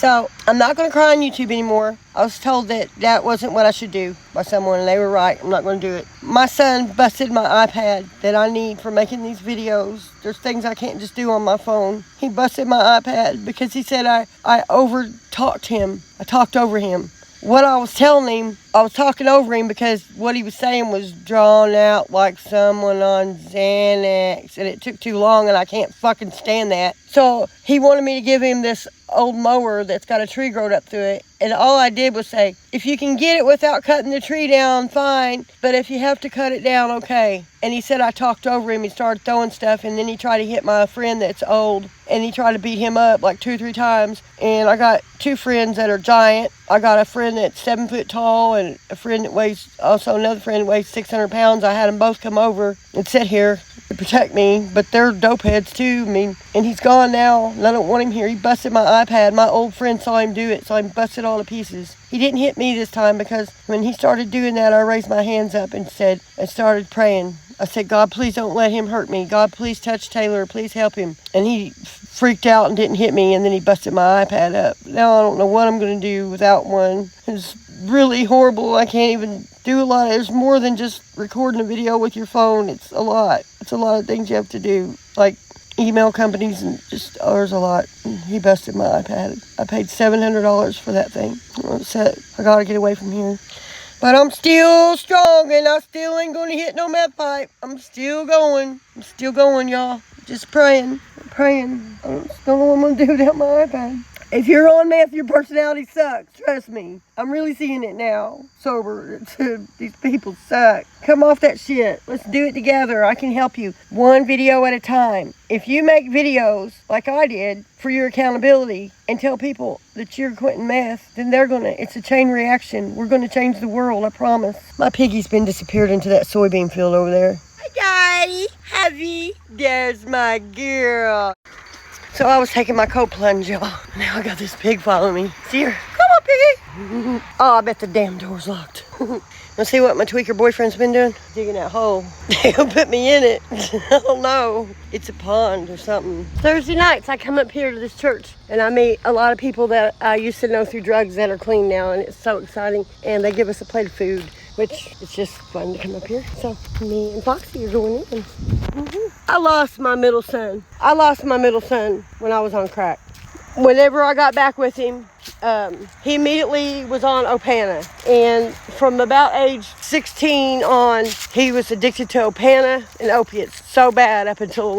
So, I'm not going to cry on YouTube anymore. I was told that that wasn't what I should do by someone, and they were right. I'm not going to do it. My son busted my iPad that I need for making these videos. There's things I can't just do on my phone. He busted my iPad because he said I over-talked him. I talked over him. What I was telling him, I was talking over him because what he was saying was drawn out like someone on Xanax, and it took too long, and I can't fucking stand that. So he wanted me to give him this old mower that's got a tree growed up through it, and all I did was say, if you can get it without cutting the tree down, fine, but if you have to cut it down, okay. And he said I talked over him. He started throwing stuff, and then he tried to hit my friend that's old, and he tried to beat him up like 2-3 times. And I got 2 friends that are giant. I got a friend that's 7 foot tall, and a friend that weighs, also another friend that weighs 600 pounds. I had them both come over and sit here to protect me, but they're dope heads too. I mean, and he's gone now, and I don't want him here. He busted my iPad. My old friend saw him do it, so I busted all to pieces. He didn't hit me this time because when he started doing that, I raised my hands up and started praying. I said, God, please don't let him hurt me. God, please touch Taylor. Please help him. And he freaked out and didn't hit me, and then he busted my iPad up. Now I don't know what I'm going to do without one. It's really horrible. I can't even do a lot. There's more than just recording a video with your phone. It's a lot. It's a lot of things you have to do, like email companies, and just, there's a lot. He busted my iPad. I paid $700 for that thing. I'm upset. I got to get away from here. But I'm still strong, and I still ain't going to hit no meth pipe. I'm still going. I'm still going, y'all. Just praying. Praying. I don't know what I'm going to do without my iPad. If you're on meth, your personality sucks. Trust me. I'm really seeing it now. Sober. These people suck. Come off that shit. Let's do it together. I can help you. One video at a time. If you make videos like I did for your accountability and tell people that you're quitting meth, then it's a chain reaction. We're gonna change the world, I promise. My piggy's been disappeared into that soybean field over there. Hi, Daddy. Heavy. There's my girl. So I was taking my cold plunge, y'all. Now I got this pig following me. See her? Come on, piggy. Oh, I bet the damn door's locked. Now see what my tweaker boyfriend's been doing? Digging that hole. He'll put me in it. I don't know. It's a pond or something. Thursday nights I come up here to this church and I meet a lot of people that I used to know through drugs that are clean now, and it's so exciting. And they give us a plate of food, which it's just fun to come up here. So me and Foxy are going in. I lost my middle son. I lost my middle son when I was on crack. Whenever I got back with him, he immediately was on Opana. And from about age 16 on, he was addicted to Opana and opiates so bad up until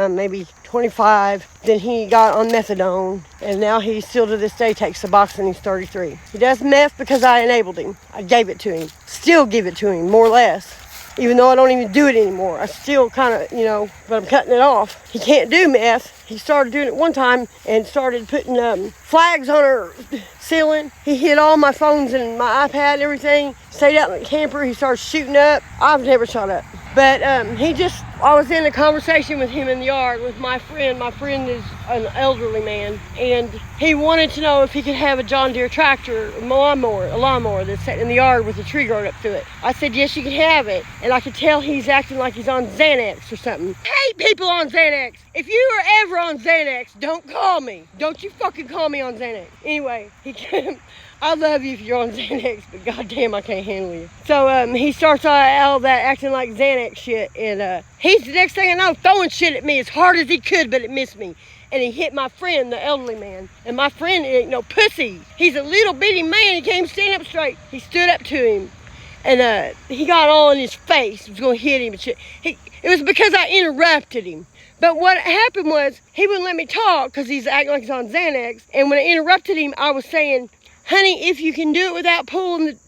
maybe 25. Then he got on methadone, and now he still to this day takes Suboxone. He's 33. He does meth because I enabled him. I gave it to him. Still give it to him, more or less. Even though I don't even do it anymore. I still kind of, but I'm cutting it off. He can't do meth. He started doing it one time and started putting flags on our ceiling. He hit all my phones and my iPad and everything. Stayed out in the camper. He started shooting up. I've never shot up. But I was in a conversation with him in the yard with my friend. My friend is an elderly man, and he wanted to know if he could have a John Deere tractor, a lawnmower that's sitting in the yard with a tree growing up through it. I said, yes, you can have it. And I could tell he's acting like he's on Xanax or something. I hate people on Xanax. If you are ever on Xanax, don't call me. Don't you fucking call me on Xanax. Anyway, I love you if you're on Xanax, but goddamn, I can't handle you. So he starts all that acting like Xanax shit, and he's, the next thing I know, throwing shit at me as hard as he could, but it missed me. And he hit my friend, the elderly man. And my friend ain't no pussy. He's a little bitty man. He can't stand up straight. He stood up to him, and he got all in his face. He was going to hit him and shit. It was because I interrupted him. But what happened was, he wouldn't let me talk because he's acting like he's on Xanax. And when I interrupted him, I was saying, honey, if you can do it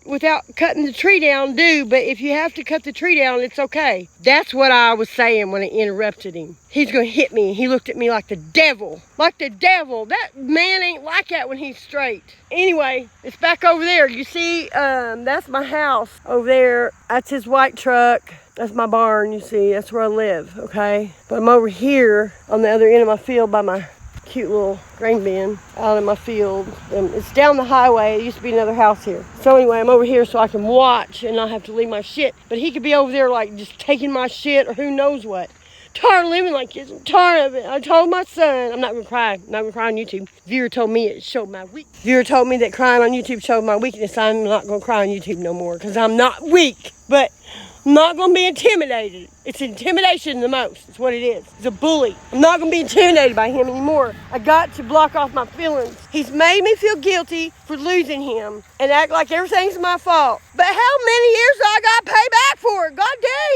without cutting the tree down, do. But if you have to cut the tree down, it's okay. That's what I was saying when I interrupted him. He's going to hit me. He looked at me like the devil. Like the devil. That man ain't like that when he's straight. Anyway, it's back over there. You see, that's my house over there. That's his white truck. That's my barn, you see. That's where I live, okay? But I'm over here on the other end of my field by my cute little grain bin out in my field. It's down the highway. It used to be another house here. So anyway, I'm over here so I can watch and not have to leave my shit. But he could be over there like just taking my shit or who knows what. Tired of living like this. I'm tired of it. I told my son, I'm not going to cry. I'm not going to cry on YouTube. Viewer told me it showed my weakness. Viewer told me that crying on YouTube showed my weakness. I'm not going to cry on YouTube no more because I'm not weak. But I'm not going to be intimidated. It's intimidation the most. It's what it is. He's a bully. I'm not going to be intimidated by him anymore. I got to block off my feelings. He's made me feel guilty for losing him and act like everything's my fault. But how many years do I got to pay back for it? God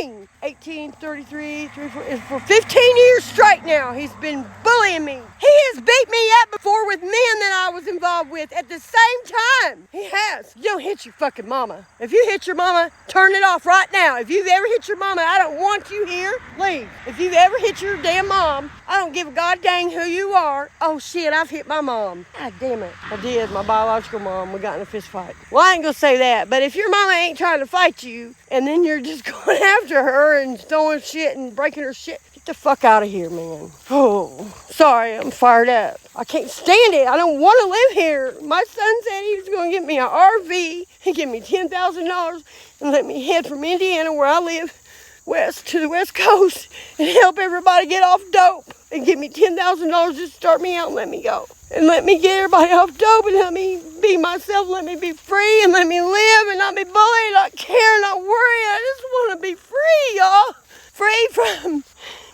dang. 18, 33, 34, for 15 years straight now, he's been bullying me. He has beat me up before with men that I was involved with at the same time. He has. You don't hit your fucking mama. If you hit your mama, turn it off right now. If you've ever hit your mama, I don't want you here. Leave. If you've ever hit your damn mom, I don't give a god dang who you are. Oh shit, I've hit my mom. God damn it. I did. My biological mom. We got in a fist fight. Well, I ain't gonna say that, but if your mama ain't trying to fight you, and then you're just going after her and throwing shit and breaking her shit, get the fuck out of here, man. Oh, sorry, I'm fired up. I can't stand it. I don't want to live here. My son said he was going to get me an RV. He gave me $10,000 and let me head from Indiana, where I live, west to the West Coast and help everybody get off dope and give me $10,000 to start me out and let me go. And let me get everybody off dope and let me be myself, let me be free and let me live and not be bullied, not care, not worry. I just want to be free, y'all. Free from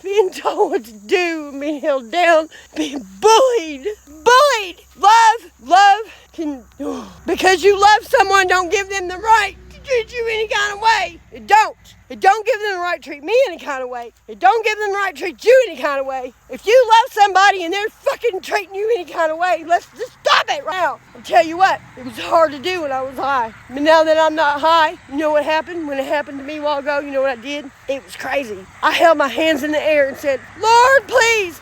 being told what to do, being held down, being bullied. Bullied! Love can... Because you love someone, don't give them the right to treat you any kind of way. It don't. It don't give them the right to treat me any kind of way. It don't give them the right to treat you any kind of way. If you love somebody and they're fucking treating you any kind of way, let's just stop it right now. I'll tell you what, it was hard to do when I was high. But now that I'm not high, you know what happened? When it happened to me a while ago, you know what I did? It was crazy. I held my hands in the air and said, Lord, please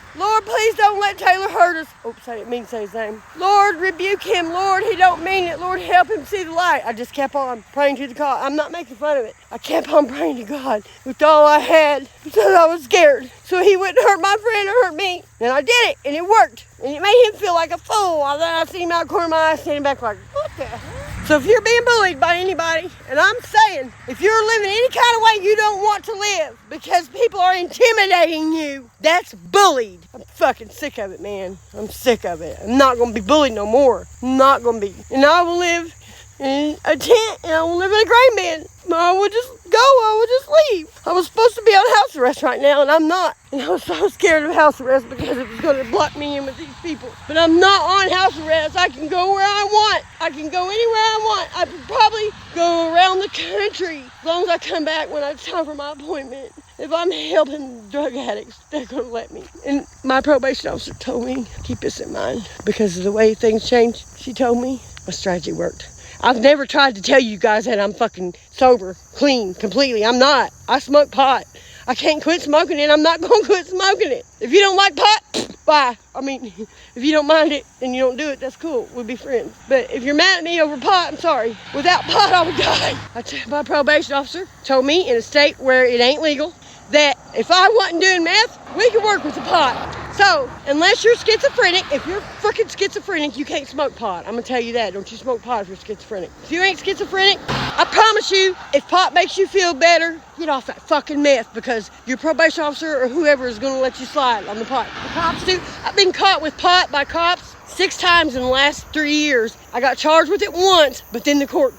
don't let Taylor hurt us. Oops, I didn't mean to say his name. Lord, rebuke him. Lord, he don't mean it. Lord, help him see the light. I just kept on praying to the God. I'm not making fun of it. I kept on praying to God with all I had because I was scared. So he wouldn't hurt my friend or hurt me. And I did it, and it worked. And it made him feel like a fool. And then I seen him out the corner of my eye standing back like, what the hell? So if you're being bullied by anybody, and I'm saying, if you're living any kind of way you don't want to live because people are intimidating you, that's bullied. I'm fucking sick of it, man. I'm sick of it. I'm not going to be bullied no more. I'm not going to be. And I will live in a tent, and I will live in a grain bin. I would just go. I would just leave. I was supposed to be on house arrest right now, and I'm not. And I was so scared of house arrest because it was going to block me in with these people. But I'm not on house arrest. I can go where I want. I can go anywhere I want. I could probably go around the country as long as I come back when it's time for my appointment. If I'm helping drug addicts, they're going to let me. And my probation officer told me, keep this in mind, because of the way things change. She told me my strategy worked. I've never tried to tell you guys that I'm fucking sober, clean, completely. I'm not. I smoke pot. I can't quit smoking it. I'm not going to quit smoking it. If you don't like pot, bye. I mean, if you don't mind it and you don't do it, that's cool. We'll be friends. But if you're mad at me over pot, I'm sorry. Without pot, I would die. My probation officer told me in a state where it ain't legal that if I wasn't doing meth, we could work with the pot. So, unless you're schizophrenic, if you're freaking schizophrenic, you can't smoke pot. I'm going to tell you that. Don't you smoke pot if you're schizophrenic. If you ain't schizophrenic, I promise you, if pot makes you feel better, get off that fucking meth because your probation officer or whoever is going to let you slide on the pot. The cops do. I've been caught with pot by cops 6 times in the last 3 years. I got charged with it once, but then the court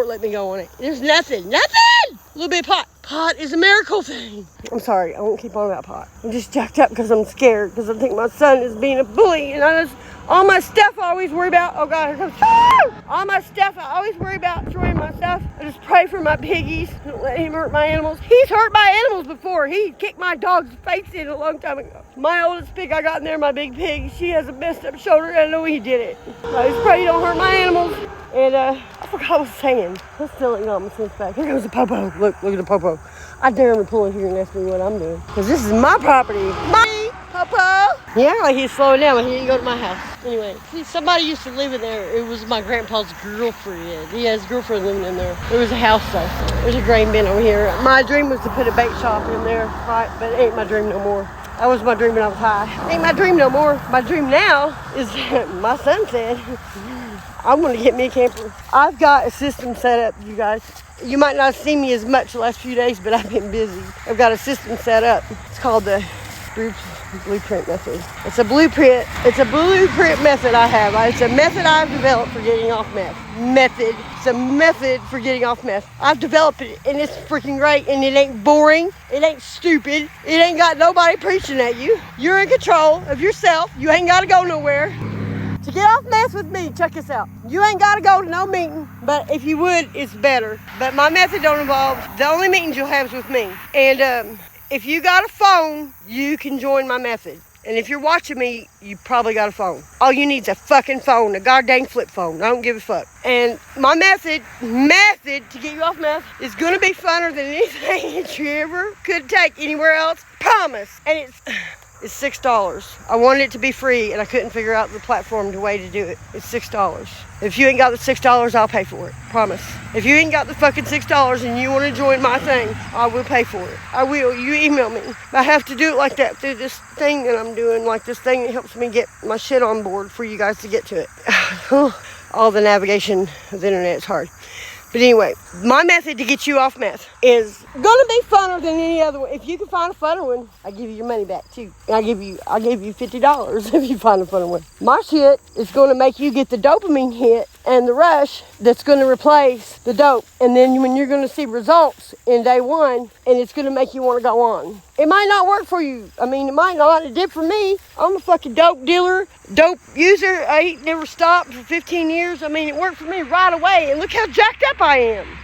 let me go on it. There's nothing. A little bit of pot. Pot is a miracle thing. I'm sorry, I won't keep on about pot. I'm just jacked up because I'm scared because I think my son is being a bully and all my stuff I always worry about. Oh God, here comes. All my stuff I always worry about throwing my stuff. I just pray for my piggies. Don't let him hurt my animals. He's hurt my animals before. He kicked my dog's face in a long time ago. My oldest pig I got in there, my big pig, she has a messed up shoulder and I know he did it. I just pray you don't hurt my animals. And I forgot what I was saying. I'm still ain't got my sense back. Here goes the popo. Look at the popo. I dare him to pull in here and ask me what I'm doing. Because this is my property. My popo. Yeah, like he's slowing down, but he didn't go to my house. Anyway, see, somebody used to live in there. It was my grandpa's girlfriend. He has a girlfriend living in there. It was a house though. There's a grain bin over here. My dream was to put a bait shop in there, right? But it ain't my dream no more. That was my dream when I was high. Ain't my dream no more. My dream now is, my son said, I'm gonna get me a camper. I've got a system set up, you guys. You might not see me as much the last few days, but I've been busy. I've got a system set up. It's called the blueprint method. It's a blueprint. It's a blueprint method I have. It's a method I've developed for getting off meth. It's a method for getting off meth. I've developed it, and it's freaking great, and it ain't boring. It ain't stupid. It ain't got nobody preaching at you. You're in control of yourself. You ain't got to go nowhere. To get off meth with me, check this out. You ain't got to go to no meeting, but if you would, it's better. But my method don't involve, the only meetings you'll have is with me. And if you got a phone, you can join my method. And if you're watching me, you probably got a phone. All you need is a fucking phone, a goddamn flip phone. I don't give a fuck. And my method to get you off meth is gonna be funner than anything that you ever could take anywhere else. Promise. And it's $6. I wanted it to be free, and I couldn't figure out the platform, the way to do it. It's $6. If you ain't got the $6, I'll pay for it. Promise. If you ain't got the fucking $6 and you want to join my thing, I will pay for it. I will. You email me. I have to do it like that through this thing that I'm doing, like this thing that helps me get my shit on board for you guys to get to it. All the navigation of the internet is hard. But anyway, my method to get you off meth is gonna be funner than any other one. If you can find a funner one, I'll give you your money back too. And I'll give you $50 if you find a funner one. My shit is gonna make you get the dopamine hit and the rush that's gonna replace the dope. And then when you're gonna see results in day one, and it's gonna make you wanna go on. It might not work for you. I mean, it might not. It did for me. I'm a fucking dope dealer, dope user. I ain't never stopped for 15 years. I mean, it worked for me right away. And look how jacked up I am.